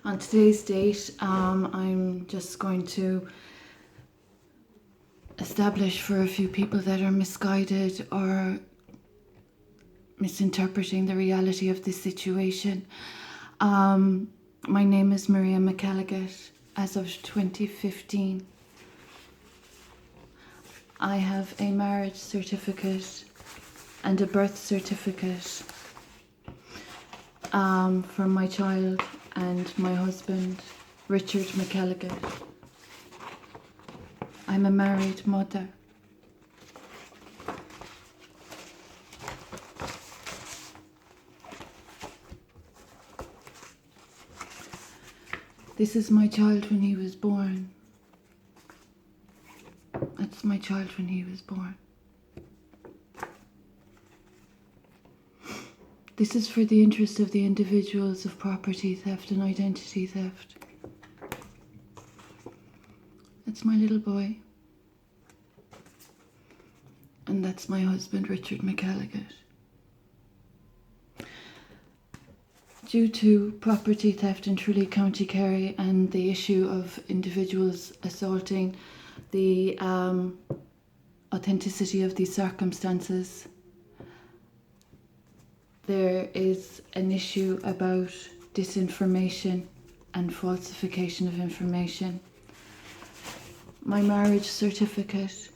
On today's date, I'm just going to establish for a few people that are misguided or misinterpreting the reality of this situation. My name is Maria McElligott. As of 2015, I have a marriage certificate and a birth certificate for my child and my husband, Richard McElligott. I'm a married mother. This is my child when he was born. That's my child when he was born. This is for the interest of the individuals of property theft and identity theft. That's my little boy. And that's my husband, Richard McElligott. Due to property theft in Tralee, County Kerry, and the issue of individuals assaulting the authenticity of these circumstances, there is an issue about disinformation and falsification of information. My marriage certificate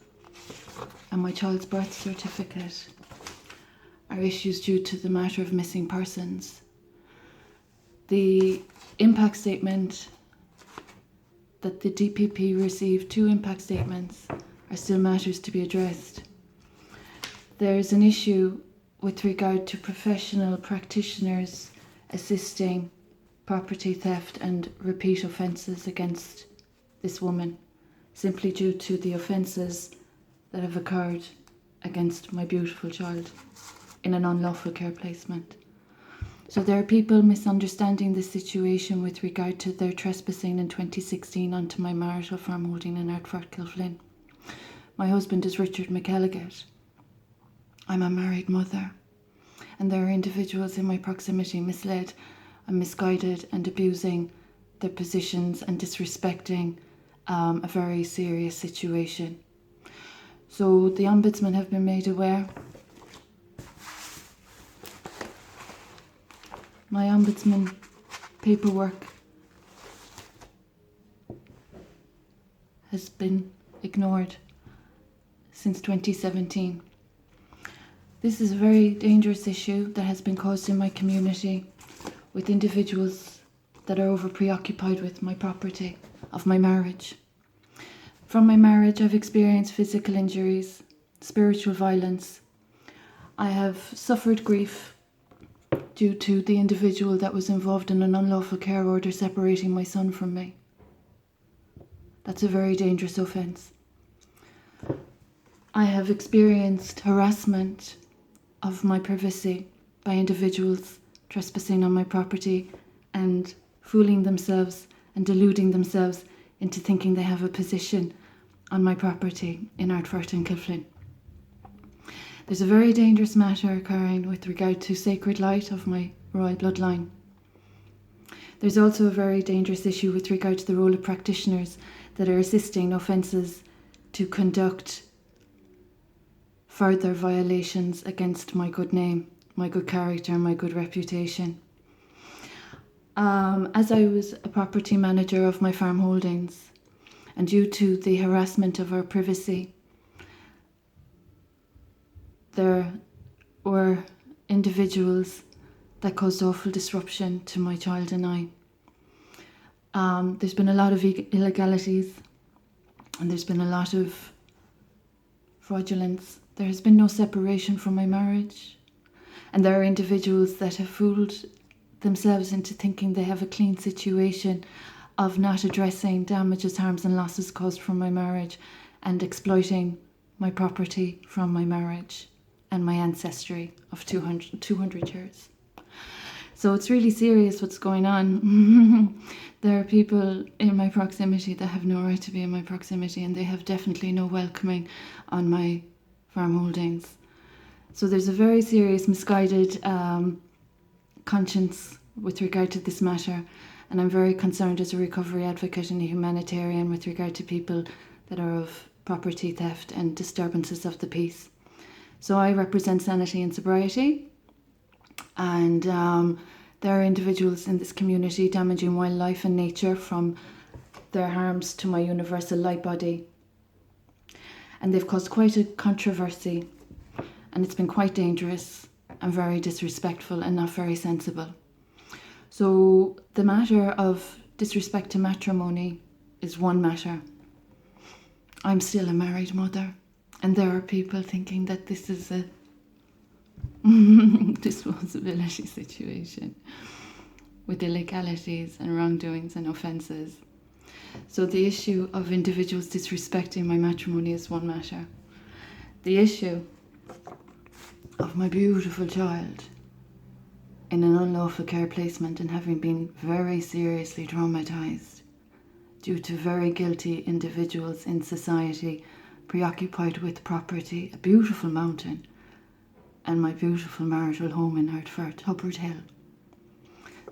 and my child's birth certificate are issues due to the matter of missing persons. The impact statement that the DPP received, 2 impact statements, are still matters to be addressed. There is an issue with regard to professional practitioners assisting property theft and repeat offences against this woman, simply due to the offences that have occurred against my beautiful child in an unlawful care placement. So there are people misunderstanding the situation with regard to their trespassing in 2016 onto my marital farm holding in Ardfort, Kilflynn. My husband is Richard McElligott. I'm a married mother, and there are individuals in my proximity misled and misguided and abusing their positions and disrespecting a very serious situation. So the Ombudsman have been made aware. My Ombudsman paperwork has been ignored since 2017. This is a very dangerous issue that has been caused in my community with individuals that are over preoccupied with my property of my marriage. From my marriage, I've experienced physical injuries, spiritual violence. I have suffered grief due to the individual that was involved in an unlawful care order separating my son from me. That's a very dangerous offence. I have experienced harassment of my privacy by individuals trespassing on my property and fooling themselves and deluding themselves into thinking they have a position on my property in Ardfort and Kilflynn. There's a very dangerous matter occurring with regard to sacred light of my royal bloodline. There's also a very dangerous issue with regard to the role of practitioners that are assisting offences to conduct further violations against my good name, my good character, and my good reputation. As I was a property manager of my farm holdings, and due to the harassment of our privacy, there were individuals that caused awful disruption to my child and I. There's been a lot of illegalities, and there's been a lot of fraudulence. There has been no separation from my marriage, and there are individuals that have fooled themselves into thinking they have a clean situation of not addressing damages, harms and losses caused from my marriage and exploiting my property from my marriage and my ancestry of 200 years. So it's really serious what's going on. There are people in my proximity that have no right to be in my proximity, and they have definitely no welcoming on my farm holdings. So there's a very serious misguided conscience with regard to this matter, And I'm very concerned as a recovery advocate and a humanitarian with regard to people that are of property theft and disturbances of the peace. So I represent Sanity and Sobriety, and there are individuals in this community damaging wildlife and nature from their harms to my universal light body. And they've caused quite a controversy, and it's been quite dangerous and very disrespectful and not very sensible. So the matter of disrespect to matrimony is one matter. I'm still a married mother, and there are people thinking that this is a disposability situation with illegalities and wrongdoings and offences. So the issue of individuals disrespecting my matrimony is one matter. The issue of my beautiful child in an unlawful care placement and having been very seriously traumatised due to very guilty individuals in society preoccupied with property, a beautiful mountain, and my beautiful marital home in Hertford, Hubbard Hill.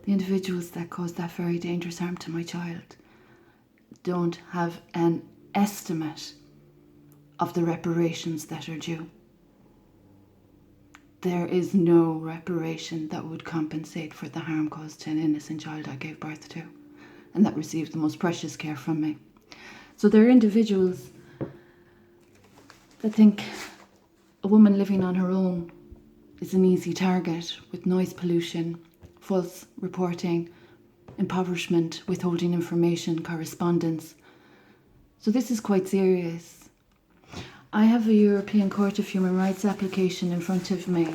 The individuals that caused that very dangerous harm to my child don't have an estimate of the reparations that are due. There is no reparation that would compensate for the harm caused to an innocent child I gave birth to and that received the most precious care from me. So there are individuals that think a woman living on her own is an easy target with noise pollution, false reporting, impoverishment, withholding information, correspondence. So this is quite serious. I have a European Court of Human Rights application in front of me.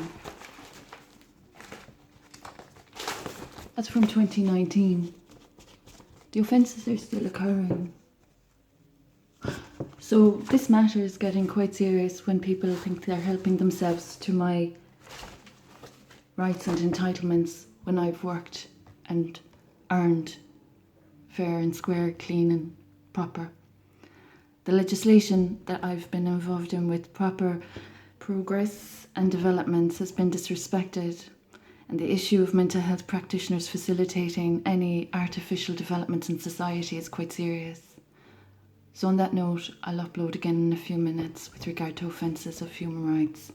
That's from 2019. The offences are still occurring. So this matter is getting quite serious when people think they're helping themselves to my rights and entitlements when I've worked and earned fair and square, clean and proper. The legislation that I've been involved in with proper progress and developments has been disrespected, and the issue of mental health practitioners facilitating any artificial developments in society is quite serious. So on that note, I'll upload again in a few minutes with regard to offences of human rights.